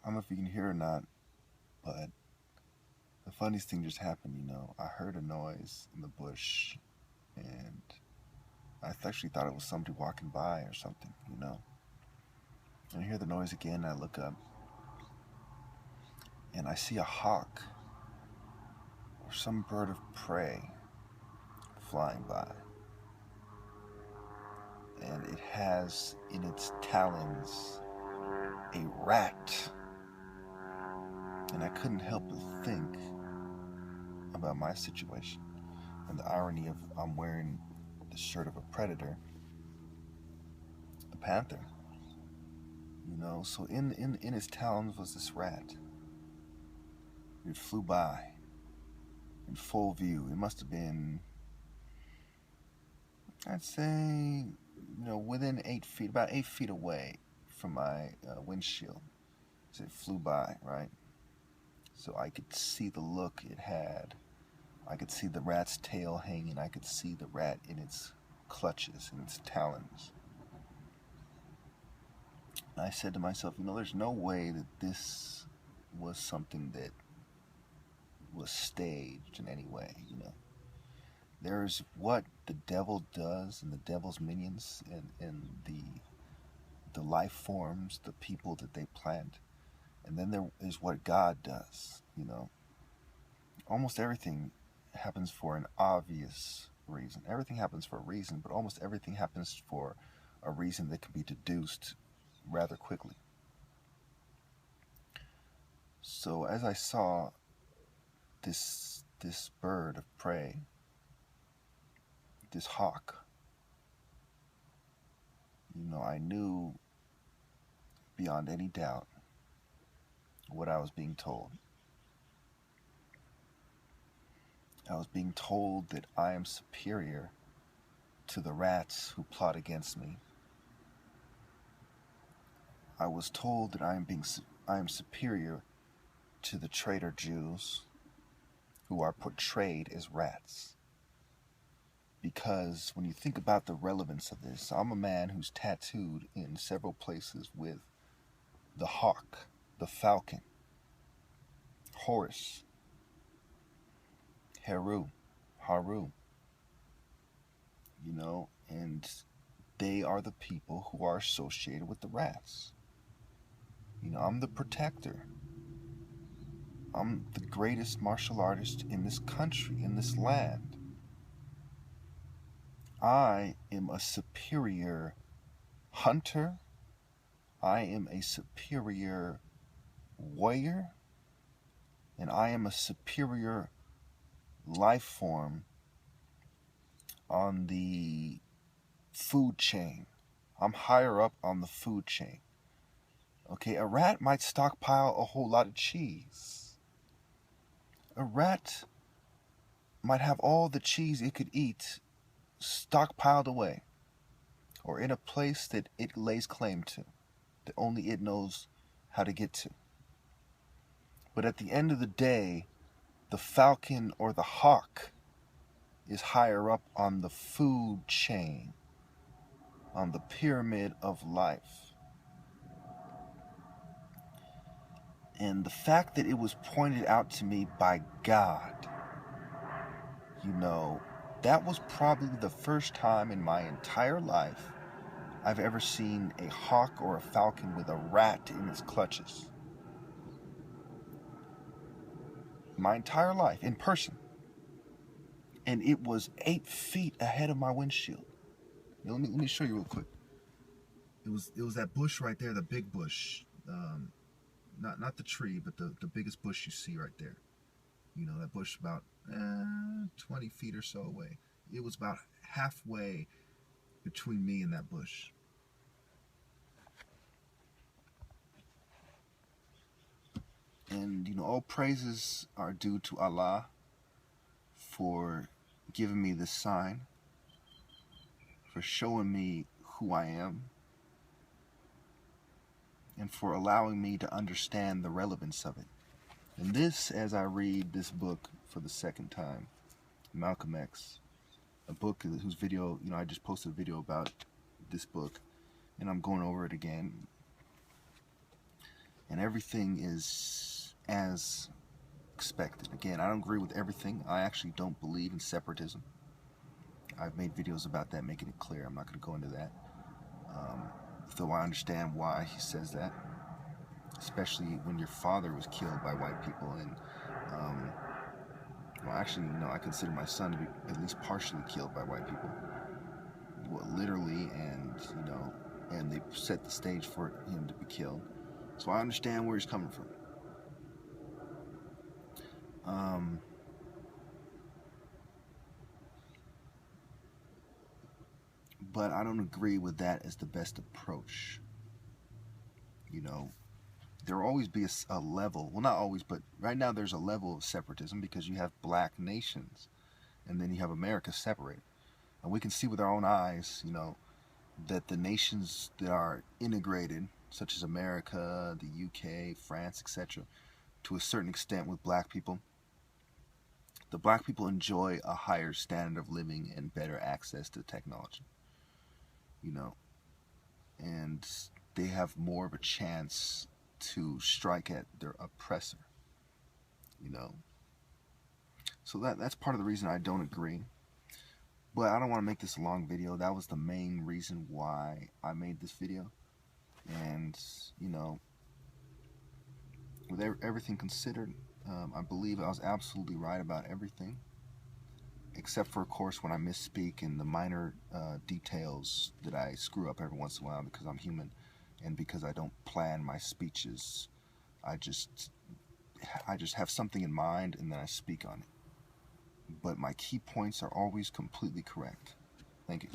don't know if you can hear or not, but the funniest thing just happened. I heard a noise in the bush, and I actually thought it was somebody walking by or something. And I hear the noise again, and I look up, and I see a hawk or some bird of prey flying by. And it has in its talons a rat. And I couldn't help but think about my situation and the irony of I'm wearing the shirt of a predator, a panther. So in his talons was this rat. It flew by in full view. It must have been, I'd say, within 8 feet, about 8 feet away from my windshield. As it flew by, right? So I could see the look it had. I could see the rat's tail hanging. I could see the rat in its clutches, in its talons. And I said to myself, there's no way that this was something that was staged in any way. There's what the devil does and the devil's minions and the life forms, the people that they plant. And then there is what God does. Almost everything happens for an obvious reason. Everything happens for a reason, but almost everything happens for a reason that can be deduced rather quickly. So as I saw this bird of prey, this hawk, I knew beyond any doubt what I was being told. I was being told that I am superior to the rats who plot against me. I was told that I am superior to the traitor Jews who are portrayed as rats. Because when you think about the relevance of this, I'm a man who's tattooed in several places with the hawk, the falcon, Horus, Haru, and they are the people who are associated with the rats. I'm the protector. I'm the greatest martial artist in this country, in this land. I am a superior hunter. I am a superior warrior. And I am a superior life form on the food chain. I'm higher up on the food chain. Okay, a rat might stockpile a whole lot of cheese. A rat might have all the cheese it could eat stockpiled away, or in a place that it lays claim to, that only it knows how to get to. But at the end of the day, the falcon or the hawk is higher up on the food chain, on the pyramid of life. And the fact that it was pointed out to me by God, that was probably the first time in my entire life I've ever seen a hawk or a falcon with a rat in its clutches. My entire life, in person. And it was 8 feet ahead of my windshield. Let me show you real quick. It was that bush right there, the big bush. Not the tree, but the biggest bush you see right there. That bush about 20 feet or so away. It was about halfway between me and that bush. And all praises are due to Allah for giving me this sign, for showing me who I am, and for allowing me to understand the relevance of it. And this, as I read this book for the second time, Malcolm X, a book whose video, I just posted a video about this book, and I'm going over it again. and everything is as expected. Again, I don't agree with everything. I actually don't believe in separatism. I've made videos about that, making it clear. I'm not going to go into that. Though I understand why he says that, especially when your father was killed by white people, and well, actually, I consider my son to be at least partially killed by white people, well, literally, and and they set the stage for him to be killed. So I understand where he's coming from. But I don't agree with that as the best approach. There will always be a level, well, not always, but right now there's a level of separatism because you have black nations, and then you have America separated. And we can see with our own eyes, that the nations that are integrated, such as America, the UK, France, etc., to a certain extent with black people, the black people enjoy a higher standard of living and better access to technology. And they have more of a chance to strike at their oppressor. So that's part of the reason I don't agree. But I don't want to make this a long video. That was the main reason why I made this video. And, with everything considered, I believe I was absolutely right about everything. Except for, of course, when I misspeak and the minor details that I screw up every once in a while because I'm human. And because I don't plan my speeches. I just have something in mind and then I speak on it. But my key points are always completely correct. Thank you.